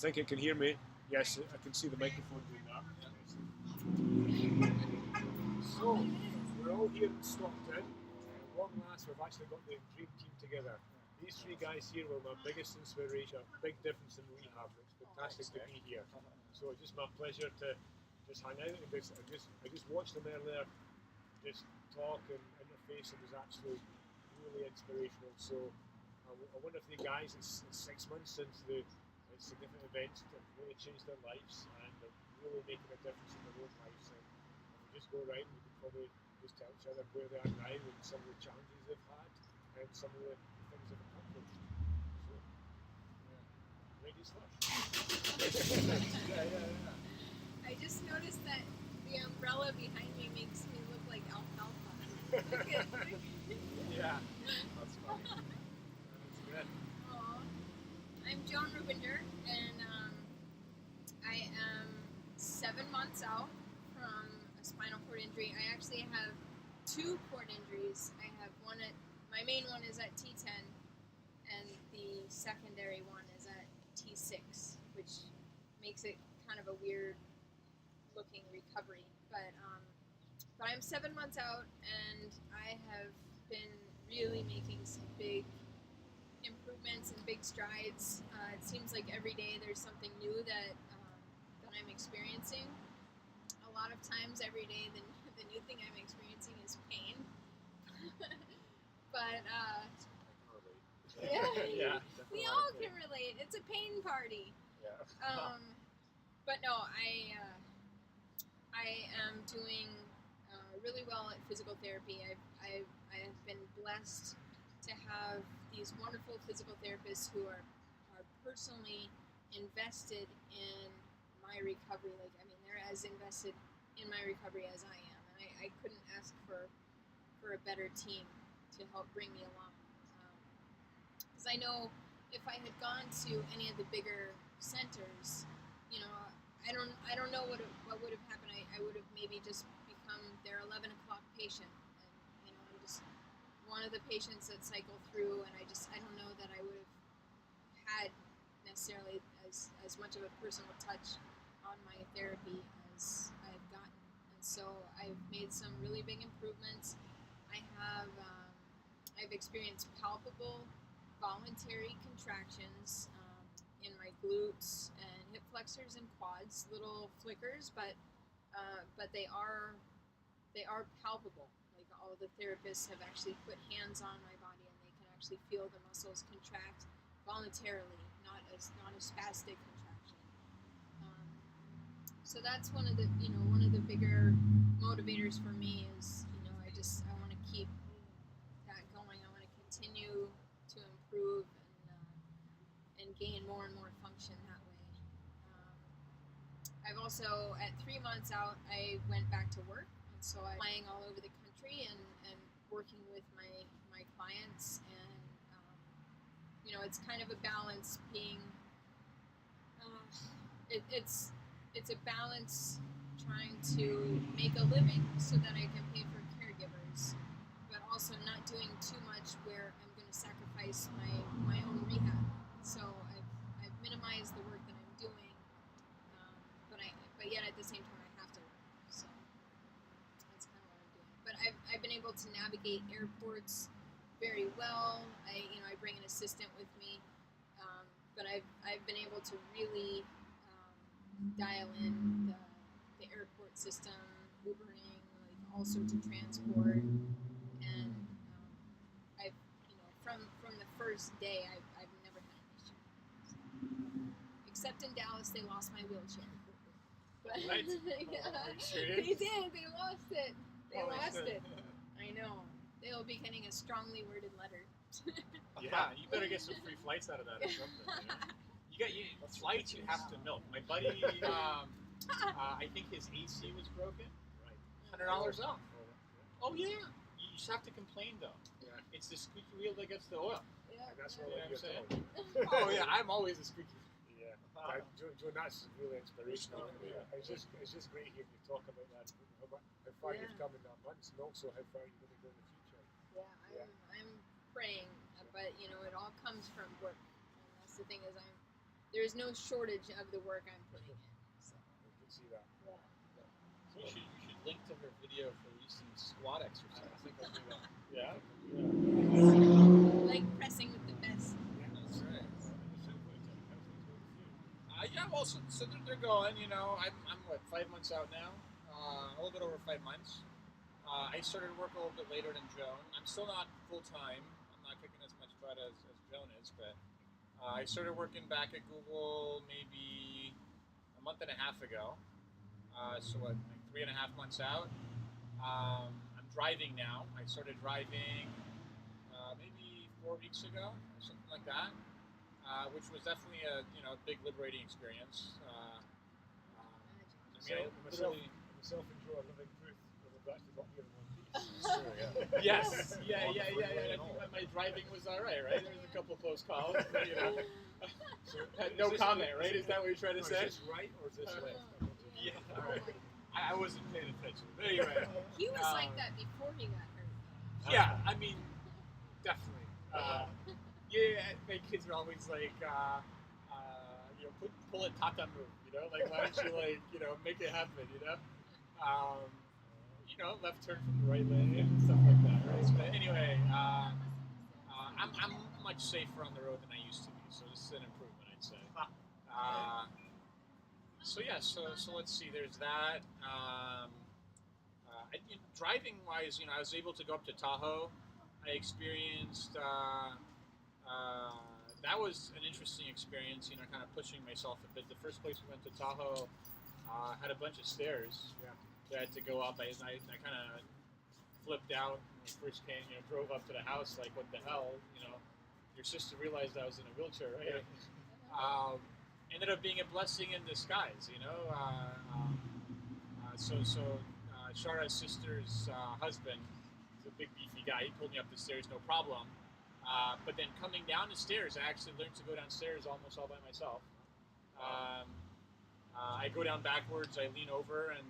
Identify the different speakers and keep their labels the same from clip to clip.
Speaker 1: think it can hear me. Yes, I can see the microphone doing that. So, we're all here in Stockton. Long last, we've actually got the dream team together. These three guys here were my biggest inspiration, a big difference in rehab. It's fantastic to be here. So it's just my pleasure to just hang out and I just watched them earlier, just talk and interface. It was absolutely really inspirational. So I wonder if the guys, it's 6 months since the significant events that really changed their lives and they're really making a difference in their own lives. And if we just go around, we could probably just tell each other where they are now and some of the challenges they've had and some of the things they've accomplished. So, ready to start? yeah.
Speaker 2: I just noticed that the umbrella behind me makes me look like alfalfa. Look at
Speaker 1: Yeah, that's funny. That's good.
Speaker 2: Aww. I'm Joan Rubinder, and I am 7 months out from a spinal cord injury. I actually have 2 cord injuries. I have one at, my main one is at T10, and the secondary one is at T6, which makes it kind of a weird looking recovery. But I'm 7 months out, and I have been really making some big improvements and big strides. It seems like every day there's something new that I'm experiencing. A lot of times every day the new thing I'm experiencing is pain. But yeah, we all can relate. It's a pain party.
Speaker 1: Yeah.
Speaker 2: But no, I am doing really well at physical therapy. I have been blessed to have these wonderful physical therapists who are personally invested in my recovery. Like, I mean, they're as invested in my recovery as I am, and I couldn't ask for a better team to help bring me along. Because I know if I had gone to any of the bigger centers, you know, I don't know what would have happened. I would have maybe just become their 11 o'clock patient, and you know, I'm just one of the patients that cycle through, and I don't know that I would have had necessarily as much of a personal touch on my therapy as I've gotten. And so I've made some really big improvements. I've experienced palpable voluntary contractions in my glutes and hip flexors and quads, little flickers, but they are palpable. Like, all the therapists have actually put hands on my body, and they can actually feel the muscles contract voluntarily, not a spastic contraction. So that's one of the bigger motivators for me is, you know, I want to keep that going. I want to continue to improve and gain more and more function that way. I've also, at 3 months out, I went back to work, and so I'm flying all over the country and working with my clients, and you know, it's kind of a balance being. It's a balance trying to make a living so that I can pay for caregivers, but also not doing too much where I'm going to sacrifice my own rehab. So I've minimized the work that I'm doing, but yet at the same time I have to work. So that's kind of what I'm doing. But I've been able to navigate airports very well. I bring an assistant with me, but I've been able to really dial in the airport system, Ubering, like all sorts of transport, and I've, you know, from the first day I've never had an issue. So, except in Dallas, they lost my wheelchair. But
Speaker 1: Right?
Speaker 2: yeah,
Speaker 1: Sure
Speaker 2: they did. They lost it. They lost
Speaker 1: shit.
Speaker 2: it. I know. They'll be getting a strongly worded letter.
Speaker 3: Yeah, you better get some free flights out of that or something. You know? Flights you have to milk. My buddy, I think his AC was broken.
Speaker 1: Right.
Speaker 3: $100 off. Oh yeah. You just have to complain though.
Speaker 1: Yeah.
Speaker 3: It's the squeaky wheel that gets the oil.
Speaker 2: Yeah.
Speaker 1: And that's
Speaker 3: You
Speaker 1: what
Speaker 3: know what I'm
Speaker 1: you're
Speaker 3: saying?
Speaker 1: talking.
Speaker 3: Oh yeah, I'm always a squeaky.
Speaker 1: Yeah, Joe, that's really inspirational. It's just great hearing you talk about that, how far you've come in that months, and also how far you're going to go in the future.
Speaker 2: I'm praying, but you know, it all comes from work, and that's the thing is there's no shortage of the work I'm putting in. So.
Speaker 1: You can see that.
Speaker 3: You should link to her video for recent squat
Speaker 1: I
Speaker 3: exercise.
Speaker 1: think I'll do that.
Speaker 3: Yeah.
Speaker 2: Like pressing with the best.
Speaker 3: That's right. Yeah, well, so they're going. You know, I'm what, 5 months out now. A little bit over 5 months. I started work a little bit later than Joan. I'm still not full time. I'm not kicking as much butt as Joan is, but I started working back at Google maybe a month and a half ago. So what, like 3.5 months out. I'm driving now. I started driving maybe 4 weeks ago, or something like that. Which was definitely a big liberating experience.
Speaker 1: Myself enjoy living proof that we've actually got here in one piece.
Speaker 3: Yes, yeah. I think my driving was all right. There was a couple of close calls, but,
Speaker 1: So,
Speaker 3: no
Speaker 1: is this-
Speaker 3: comment, right? Is that what you're trying to
Speaker 1: no,
Speaker 3: say?
Speaker 1: Is this right or is this left?
Speaker 3: Yeah.
Speaker 2: Oh my
Speaker 3: I wasn't paying attention. But anyway,
Speaker 2: He was like that before he got hurt.
Speaker 3: yeah, I mean, definitely. Yeah, my kids are always like, pull a Tata move, like why don't you make it happen, left turn from the right lane and stuff like that, right? But anyway, I'm much safer on the road than I used to be, so this is an improvement, I'd say. So let's see. There's that. Driving wise, I was able to go up to Tahoe. I experienced. That was an interesting experience. Kind of pushing myself a bit. The first place we went to Tahoe had a bunch of stairs.
Speaker 1: Yeah.
Speaker 3: So I had to go up. I kind of flipped out when we first came. Drove up to the house. Like, what the hell? Your sister realized I was in a wheelchair, right? Ended up being a blessing in disguise, Shara's sister's husband is a big beefy guy. He pulled me up the stairs, no problem. But then coming down the stairs, I actually learned to go downstairs almost all by myself. I go down backwards, I lean over and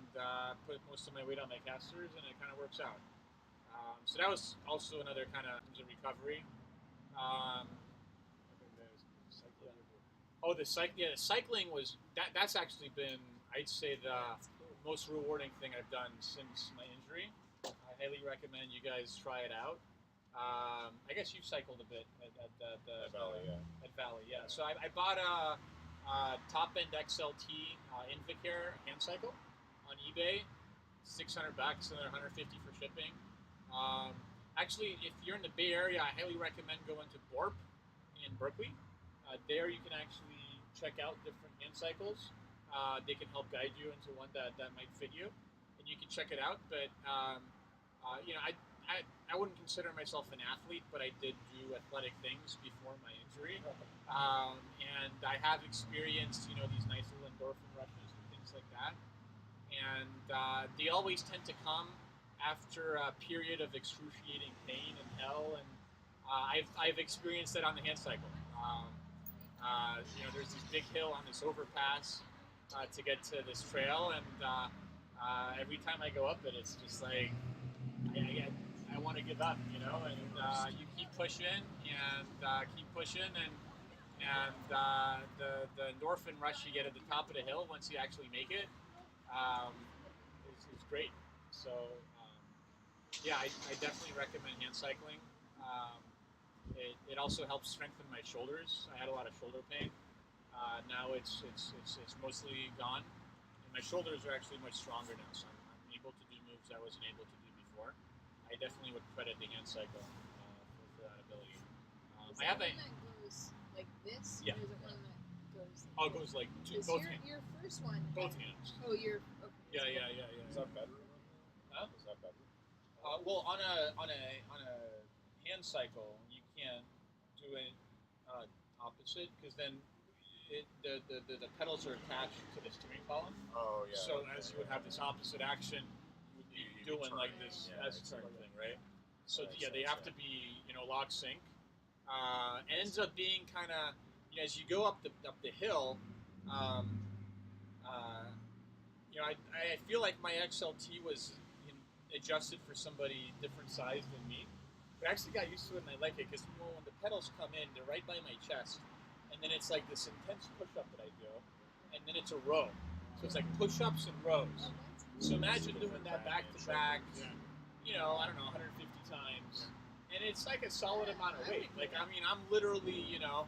Speaker 3: put most of my weight on my casters, and it kind of works out. So that was also another kind of recovery. The cycling was that's actually been, I'd say, the most rewarding thing I've done since my injury. I highly recommend you guys try it out. I guess you've cycled a bit at Valley, yeah. So I bought a top end XLT Invicare hand cycle on eBay, $600, another $150 for shipping. Actually, if you're in the Bay Area, I highly recommend going to Borp in Berkeley. There you can actually check out different hand cycles. They can help guide you into one that might fit you, and you can check it out. But I wouldn't consider myself an athlete, but I did do athletic things before my injury, and I have experienced these nice little endorphin rushes and things like that. And they always tend to come after a period of excruciating pain and hell, and I've experienced that on the hand cycle. There's this big hill on this overpass to get to this trail, and every time I go up it, it's just like I want to give up, and you keep pushing and the endorphin rush you get at the top of the hill once you actually make it is great. So I definitely recommend hand cycling. It also helps strengthen my shoulders. I had a lot of shoulder pain. Now it's mostly gone, and my shoulders are actually much stronger now. So I'm able to do moves I wasn't able to do before. I definitely would credit the hand cycle for that ability.
Speaker 2: I have one that goes like this.
Speaker 3: Yeah.
Speaker 2: Or is it one that goes?
Speaker 3: Oh, it goes like both hands.
Speaker 2: Your first one.
Speaker 3: Both hands.
Speaker 2: Oh, you're. Okay.
Speaker 3: Yeah.
Speaker 1: Is that better?
Speaker 3: Huh?
Speaker 1: Is that better?
Speaker 3: Well, on a hand cycle, you can't do it opposite because then the pedals are attached to the steering column.
Speaker 1: Oh yeah.
Speaker 3: So as you would have this opposite action, you would be doing like this as a turn thing, right? So they have to be lock sync. It ends up being kind of as you go up the hill. I feel like my XLT was adjusted for somebody different size than me. But I actually got used to it and I like it because when the pedals come in, they're right by my chest. and then it's like this intense push-up that I do, and then it's a row. So it's like push-ups and rows. So imagine doing that back to back, you know, I don't know, 150 times, and it's like a solid amount of weight. Like, I mean, I'm literally, you know,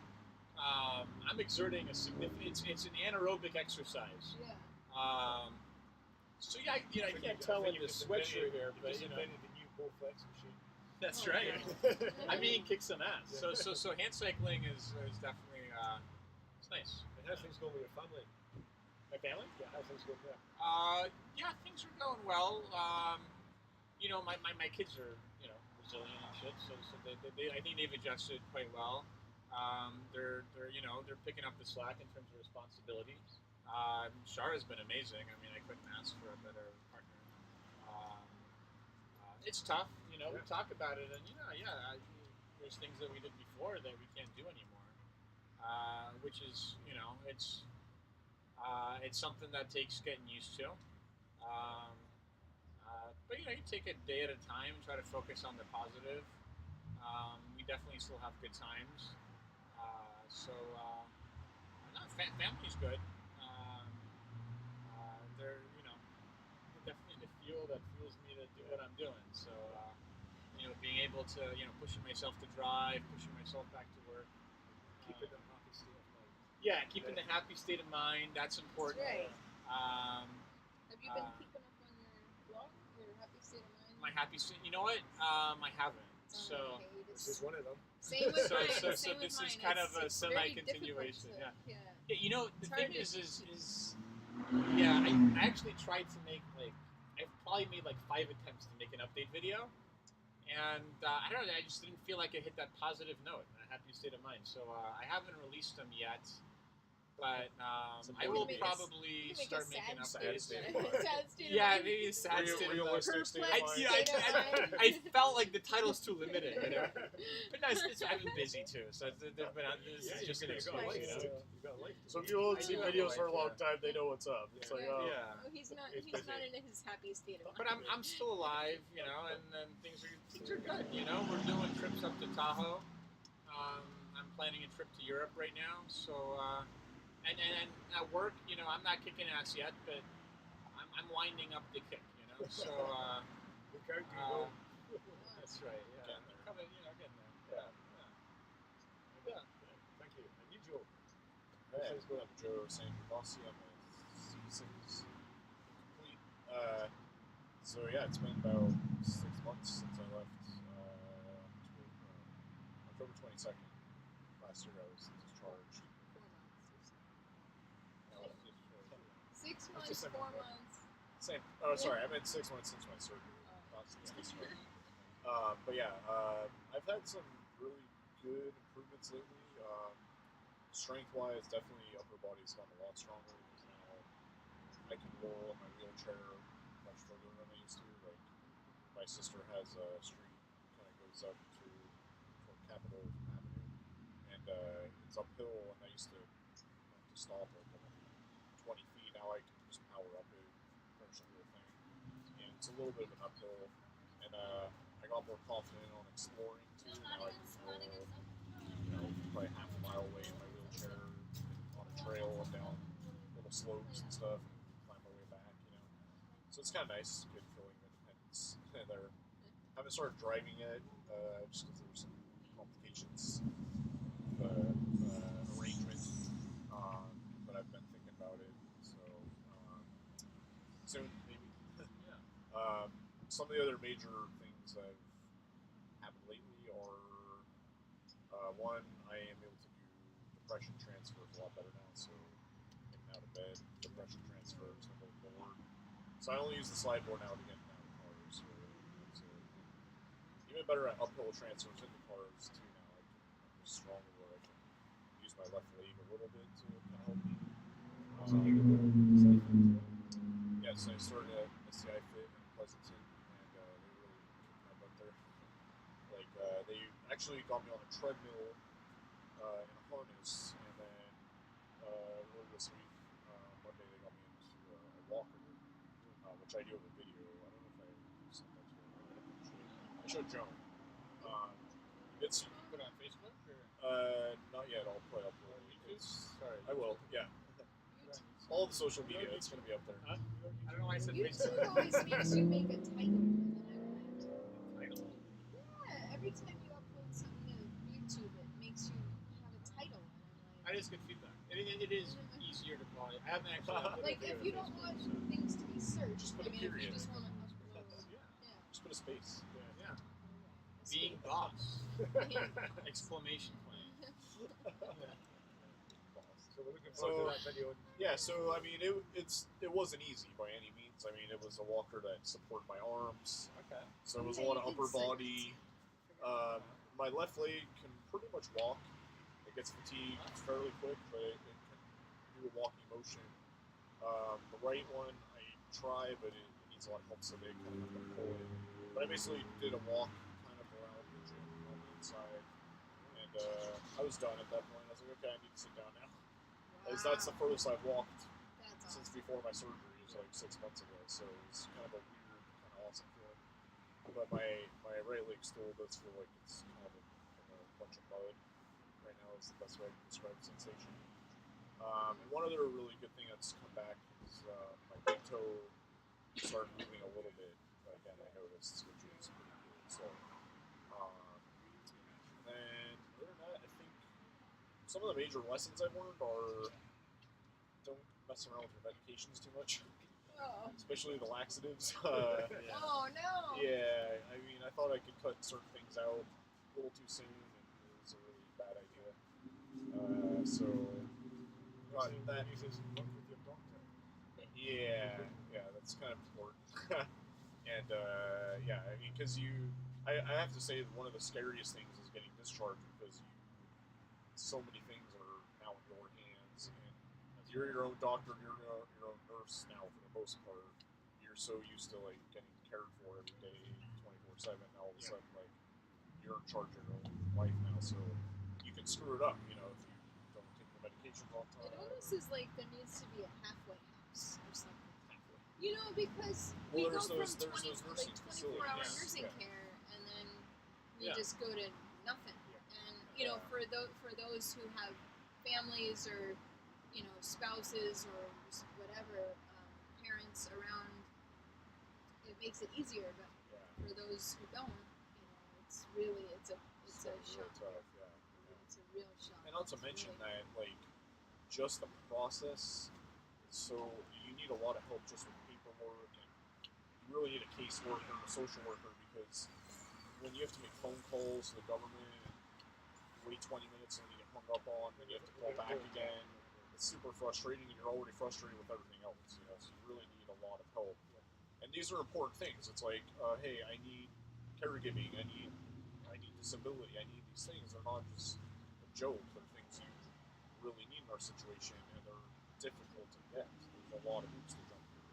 Speaker 3: I'm exerting a significant. It's an anaerobic exercise.
Speaker 2: Yeah.
Speaker 3: So yeah, you know, I can't tell in the sweatshirt here, but you know,
Speaker 1: invented the new Bowflex machine.
Speaker 3: that's
Speaker 2: Oh,
Speaker 3: right.
Speaker 2: wow.
Speaker 3: I mean, kick some ass. So hand cycling is definitely it's nice.
Speaker 1: And how things going with your family?
Speaker 3: My family?
Speaker 1: Yeah, how things going there?
Speaker 3: Yeah, things are going well. You know, my kids are, you know, resilient and shit, so they I think they've adjusted quite well. They're you know, they're picking up the slack in terms of responsibility. Shara's been amazing. I mean, I couldn't ask for a better partner. It's tough, you know. We talk about it, and you know, there's things that we did before that we can't do anymore, which is, you know, it's something that takes getting used to. But you know, you take a day at a time, try to focus on the positive. We definitely still have good times. No, family's good. They're, you know, definitely the fuel that fuels me to do what I'm doing. So, you know, being able to, you know, pushing myself to drive, pushing myself back to work.
Speaker 1: Keeping them happy state of mind.
Speaker 3: Yeah, keeping the happy state of mind, that's important.
Speaker 2: That's right. Have you been
Speaker 3: uh,
Speaker 2: keeping up on your blog, your happy state of mind?
Speaker 3: My happy state, you know what? I haven't. So,
Speaker 1: This is one of them.
Speaker 2: Same with
Speaker 3: so,
Speaker 2: mine.
Speaker 3: so, so
Speaker 2: Same with
Speaker 3: this
Speaker 2: mine.
Speaker 3: is kind of a
Speaker 2: It's very
Speaker 3: semi-continuation.
Speaker 2: difficult to-
Speaker 3: Yeah. Yeah, you know, the
Speaker 2: It's
Speaker 3: thing
Speaker 2: hard
Speaker 3: is, yeah, I actually tried to make, like, I've probably made like 5 attempts to make an update video, and I don't know, I just didn't feel like it hit that positive note, a happy state of mind. So I haven't released them yet, but I will probably start making updates.
Speaker 2: Sad state of
Speaker 3: Yeah,
Speaker 2: mind.
Speaker 3: maybe a sad state of mind.
Speaker 4: Realistic state of
Speaker 3: I,
Speaker 4: mind.
Speaker 3: you know, I felt like the title's too limiting, you know. But no, I've been busy too, so this is just an excuse, you know.
Speaker 1: You got a life.
Speaker 4: So if you will see
Speaker 3: I do have
Speaker 4: videos
Speaker 3: a
Speaker 4: for a
Speaker 3: life,
Speaker 4: long
Speaker 3: yeah.
Speaker 4: time, they know what's up. It's like, oh,
Speaker 3: Yeah.
Speaker 2: Oh, he's not.
Speaker 1: It's
Speaker 2: He's
Speaker 1: busy.
Speaker 2: not in his happy state of mind.
Speaker 3: But I'm still alive, you know, and things are good. You know, we're doing trips up to Tahoe. I'm planning a trip to Europe right now, so and at work, you know, I'm not kicking ass yet, but I'm winding up the kick, you know. So
Speaker 1: Look out, you go.
Speaker 3: that's right. Yeah,
Speaker 4: Getting there.
Speaker 3: coming, you know, getting there. Yeah.
Speaker 1: Thank you. And you, Joe?
Speaker 4: Hey, I'm Joe St. Bossi. I'm a C6 complete. So yeah, it's been about 6 months since I left. October 22nd last year, I was discharged.
Speaker 2: 4 months.
Speaker 4: No, I was discharged.
Speaker 2: 6 months,
Speaker 1: just
Speaker 2: 4
Speaker 1: like-
Speaker 2: months.
Speaker 4: Same. Oh, sorry. I meant 6 months since my surgery. Not since discharge. But yeah, I've had some really good improvements lately. Strength-wise, definitely upper body's gotten a lot stronger because now I can roll in my wheelchair much further than I used to. Like my sister has a street kind of goes up to from Capitol Avenue, and it's uphill. And I used to have to stop like 20 feet. Now I can just power up it, finish the whole thing, and it's a little bit of an uphill. And I got more confident on exploring too. Now I can roll, you know, probably half a mile away in my wheelchair on a trail and down little slopes and stuff, and climb my way back. You know, so it's kind of nice, good feeling of independence there. I haven't started driving yet, just because there's some complications arrangement, but I've been thinking about it. So soon, maybe.
Speaker 3: Yeah.
Speaker 4: Some of the other major things that have happened lately are one, I am able to do depression transfers a lot better now. So getting out of bed, depression transfers, and the board. So I only use the slide board now to get out of cars. So it's even better at uphill transfers in the cars too. Now I'm just stronger where I can use my left leg a little bit to kind of help me. Yeah, so I started at SCI Fit in Pleasanton, and they really kicked my butt there. Like they actually got me on a treadmill in a harness, and then earlier this week, Monday, they got me into a walker, which I do have a video. I don't know if I sent that to you. I showed Joan. It's
Speaker 3: Put it on Facebook or?
Speaker 4: not yet. I'll probably upload it. It's,
Speaker 3: Sorry.
Speaker 4: I will. Yeah.
Speaker 2: YouTube.
Speaker 4: All the social media, it's gonna be up there.
Speaker 3: Huh? I don't know why I said
Speaker 2: YouTube
Speaker 3: Facebook.
Speaker 2: always makes you make a title, and then I'm like,
Speaker 3: Title.
Speaker 2: yeah. Every time you upload something to YouTube, it makes you have a title, and I'm
Speaker 3: That
Speaker 2: like,
Speaker 3: is good feedback. It is easier to probably. I haven't actually uploaded
Speaker 2: like
Speaker 3: a video
Speaker 2: if
Speaker 3: to
Speaker 2: you don't
Speaker 3: Facebook,
Speaker 2: want
Speaker 3: so.
Speaker 2: things to be searched,
Speaker 4: Just put
Speaker 2: I
Speaker 4: a
Speaker 2: mean, if you
Speaker 4: period.
Speaker 2: just want to upload,
Speaker 3: Yeah.
Speaker 2: yeah,
Speaker 4: Just put a space.
Speaker 3: Yeah.
Speaker 2: a
Speaker 3: Being
Speaker 2: space.
Speaker 3: boss!
Speaker 2: Being
Speaker 3: Exclamation point.
Speaker 1: So we're looking forward to that video.
Speaker 4: Yeah, so I mean, it wasn't easy by any means. I mean, it was a walker that supported my arms,
Speaker 3: Okay.
Speaker 4: so it was a
Speaker 2: Okay,
Speaker 4: lot
Speaker 2: you
Speaker 4: of
Speaker 2: can
Speaker 4: upper
Speaker 2: sit.
Speaker 4: body. My left leg can pretty much walk. It gets fatigued fairly quick, but it can do a walking motion. The right one, I try, but it needs a lot of help, so they kind of have to pull it. But I basically did a walk kind of around the gym on the inside, and I was done at that point. I was like, okay, I need to sit down now. As that's the
Speaker 2: Wow.
Speaker 4: furthest I've walked
Speaker 2: That's
Speaker 4: since
Speaker 2: awesome.
Speaker 4: before my surgery. It was like 6 months ago, so it was kind of a weird, kind of awesome feeling. But my right leg still does feel like it's kind of in a bunch of mud right now. Is the best way to describe the sensation. And one other really good thing that's come back is my big toe started moving a little bit again. I noticed, which is pretty cool. So, and then other than that, I think some of the major lessons I've learned are don't mess around with your medications too much,
Speaker 2: Oh.
Speaker 4: especially the laxatives.
Speaker 3: Yeah.
Speaker 2: Oh no.
Speaker 4: Yeah, I mean, I thought I could cut certain things out a little too soon, and it was a really bad idea. So, that,
Speaker 1: Uses work with your doctor.
Speaker 4: yeah, that's kind of important. And yeah, I mean, because I have to say that one of the scariest things is getting discharged because so many things are now in your hands, and you're your own doctor, you're your own nurse now for the most part. You're so used to like getting cared for every day, 24/7. Now all of a sudden, like you're in charge of your own life now, so you can screw it up, if you don't take your medications on time.
Speaker 2: It almost is like there needs to be a halfway house or something.
Speaker 4: Halfway.
Speaker 2: Because
Speaker 4: Well,
Speaker 2: we
Speaker 4: there's
Speaker 2: go
Speaker 4: those-
Speaker 2: from
Speaker 4: there's
Speaker 2: 20,
Speaker 4: those nursing
Speaker 2: like 24-hour
Speaker 4: facilities.
Speaker 2: nursing
Speaker 4: Yeah.
Speaker 2: care, and then we
Speaker 3: Yeah.
Speaker 2: just go to nothing.
Speaker 1: Yeah.
Speaker 2: And
Speaker 4: Yeah.
Speaker 2: for those who have families or spouses or whatever parents around, it makes it easier. But
Speaker 4: Yeah.
Speaker 2: for those who don't, it's really it's a
Speaker 4: Real
Speaker 2: shock.
Speaker 4: tough, yeah.
Speaker 2: It's a real shock.
Speaker 4: And not to
Speaker 2: It's
Speaker 4: mention
Speaker 2: really-
Speaker 4: that, like, just the process, so you need a lot of help just with paperwork, and you really need a caseworker and a social worker, because when you have to make phone calls to the government and wait 20 minutes and you get hung up on, then you have to call back again, it's super frustrating, and you're already frustrated with everything else, so you really need a lot of help. And these are important things. It's like, hey, I need caregiving, I need disability, I need these things. They're not just a joke, they're things you really need in our situation, and they're difficult to get. There's a lot of hoops to jump through.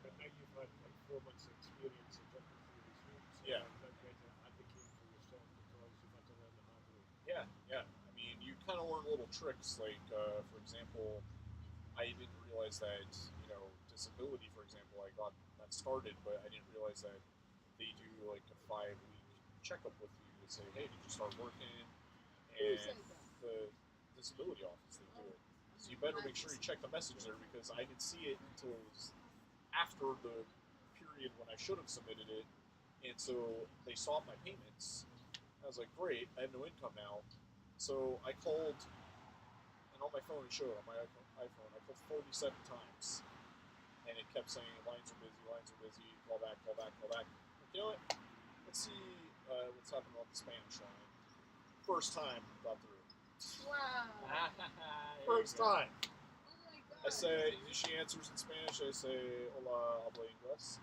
Speaker 1: But now you've had like 4 months of experience of jumping through these hoops.
Speaker 4: Yeah.
Speaker 1: And now trying to advocate for yourself because you've had to learn the hard way.
Speaker 4: Yeah. I mean, you kind of learn little tricks. Like, for example, I didn't realize that, disability, for example, I got that started, but I didn't realize that they do like a 5-week checkup with you to say, hey, did you start working?
Speaker 2: Who
Speaker 4: And
Speaker 2: said that?
Speaker 4: the disability office, they do it. So you better make sure you check the message there, because I didn't see it until it was after the period when I should have submitted it, and so they stopped my payments. I was like, great, I have no income now. So I called, and on my phone it showed, on my iPhone, I called 47 times, and it kept saying, lines are busy, call back. Like, you know what, let's see what's happening on the Spanish line. First time got through.
Speaker 2: Wow.
Speaker 4: First time.
Speaker 2: Oh my god.
Speaker 4: I say, she answers in Spanish, I say, hola, habla inglés.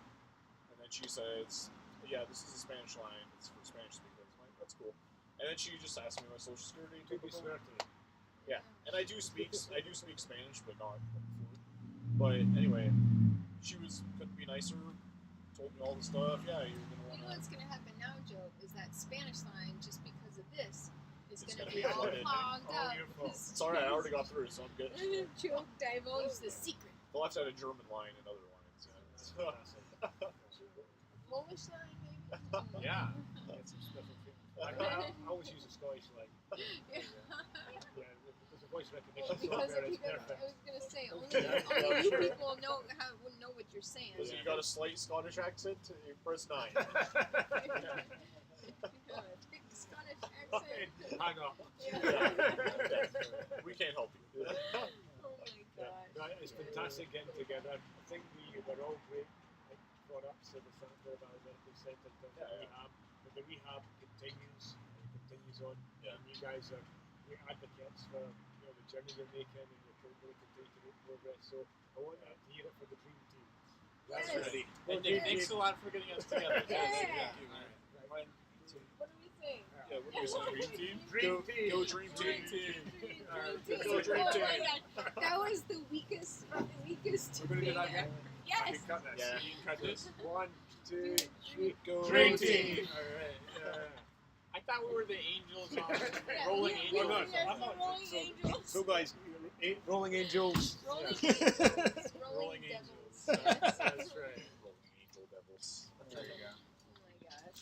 Speaker 4: And then she says, yeah, this is a Spanish line, it's for Spanish speakers. I'm like, that's cool. And then she just asked me my social security.
Speaker 1: To be swear to you.
Speaker 4: Yeah, and I do speak Spanish, but not fluent. But anyway, she couldn't be nicer, told me all the stuff. Yeah, you're gonna
Speaker 2: You know
Speaker 4: want
Speaker 2: what's gonna happen now, Joe, is that Spanish line, just because of this, is
Speaker 4: It's
Speaker 2: gonna
Speaker 4: gonna
Speaker 2: be
Speaker 4: be
Speaker 2: all
Speaker 4: flooded.
Speaker 2: clogged
Speaker 1: All
Speaker 2: up.
Speaker 1: your fault.
Speaker 4: It's alright, I already got through, so I'm good.
Speaker 2: Joe divulged the secret.
Speaker 4: They'll have to add a German line and other lines.
Speaker 1: That's
Speaker 4: Yeah.
Speaker 1: fantastic.
Speaker 2: Polish line, maybe?
Speaker 3: Yeah.
Speaker 1: Get some special treatment. I always use a Scottish line.
Speaker 2: Yeah.
Speaker 1: Yeah, because of voice
Speaker 2: Well,
Speaker 1: recognition
Speaker 2: because
Speaker 1: software
Speaker 2: of
Speaker 1: is
Speaker 2: you guys,
Speaker 1: perfect.
Speaker 2: I was gonna say only,
Speaker 4: Yeah,
Speaker 2: only you
Speaker 4: sure.
Speaker 2: people wouldn't know what you're saying.
Speaker 4: Listen, you got a slight Scottish accent? You press 9.
Speaker 2: You have a thick Scottish accent.
Speaker 1: Hang up.
Speaker 2: Yeah.
Speaker 4: We can't help you.
Speaker 2: Oh my god.
Speaker 1: No, it's fantastic getting together. I think we were all great like, products of the Sanford Medical Centre in terms of
Speaker 4: Yeah.
Speaker 1: rehab. But the rehab continues on.
Speaker 4: Yeah.
Speaker 1: And you guys are great advocates for the journey you're making and you're really continue to make progress. So I want to hear it for the dream team.
Speaker 2: Yes.
Speaker 3: Ready.
Speaker 1: Well,
Speaker 3: And Dave,
Speaker 1: Dave,
Speaker 3: thanks a lot for getting us together.
Speaker 2: Yeah.
Speaker 3: Thank you.
Speaker 1: Right.
Speaker 2: What do we think?
Speaker 4: Yeah, what do you say?
Speaker 3: Dream team?
Speaker 1: Dream
Speaker 4: Go,
Speaker 1: team.
Speaker 4: go Dream Team.
Speaker 2: Dream
Speaker 4: Dream
Speaker 2: Oh
Speaker 4: team.
Speaker 2: my god. That was the weakest
Speaker 3: We're gonna do
Speaker 2: thing
Speaker 3: that again?
Speaker 2: ever. Yes.
Speaker 1: You cut this.
Speaker 3: Yeah, you can cut this.
Speaker 1: 1, 2, 3,
Speaker 4: Go
Speaker 1: Dream
Speaker 3: Dream
Speaker 1: team.
Speaker 3: team. Alright. I thought we were the Angels on
Speaker 2: Yeah,
Speaker 3: Rolling
Speaker 2: we
Speaker 3: Angels.
Speaker 2: are
Speaker 1: I'm
Speaker 2: the
Speaker 1: not-
Speaker 2: Rolling
Speaker 1: so-
Speaker 2: Angels.
Speaker 1: So guys, Rolling Angels.
Speaker 2: Rolling
Speaker 3: Yeah.
Speaker 2: Angels. Rolling
Speaker 3: Rolling
Speaker 2: Devils.
Speaker 3: Angels.
Speaker 2: Yes.
Speaker 3: That's right.
Speaker 4: Rolling Angel Devils.
Speaker 3: There you go.
Speaker 2: Oh my gosh.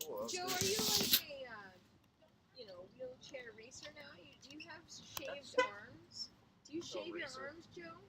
Speaker 4: Cool. That's
Speaker 2: Joe,
Speaker 4: good.
Speaker 2: are you like a wheelchair racer now? You have shaved arms. Do you shave your
Speaker 4: racer.
Speaker 2: arms, Joe?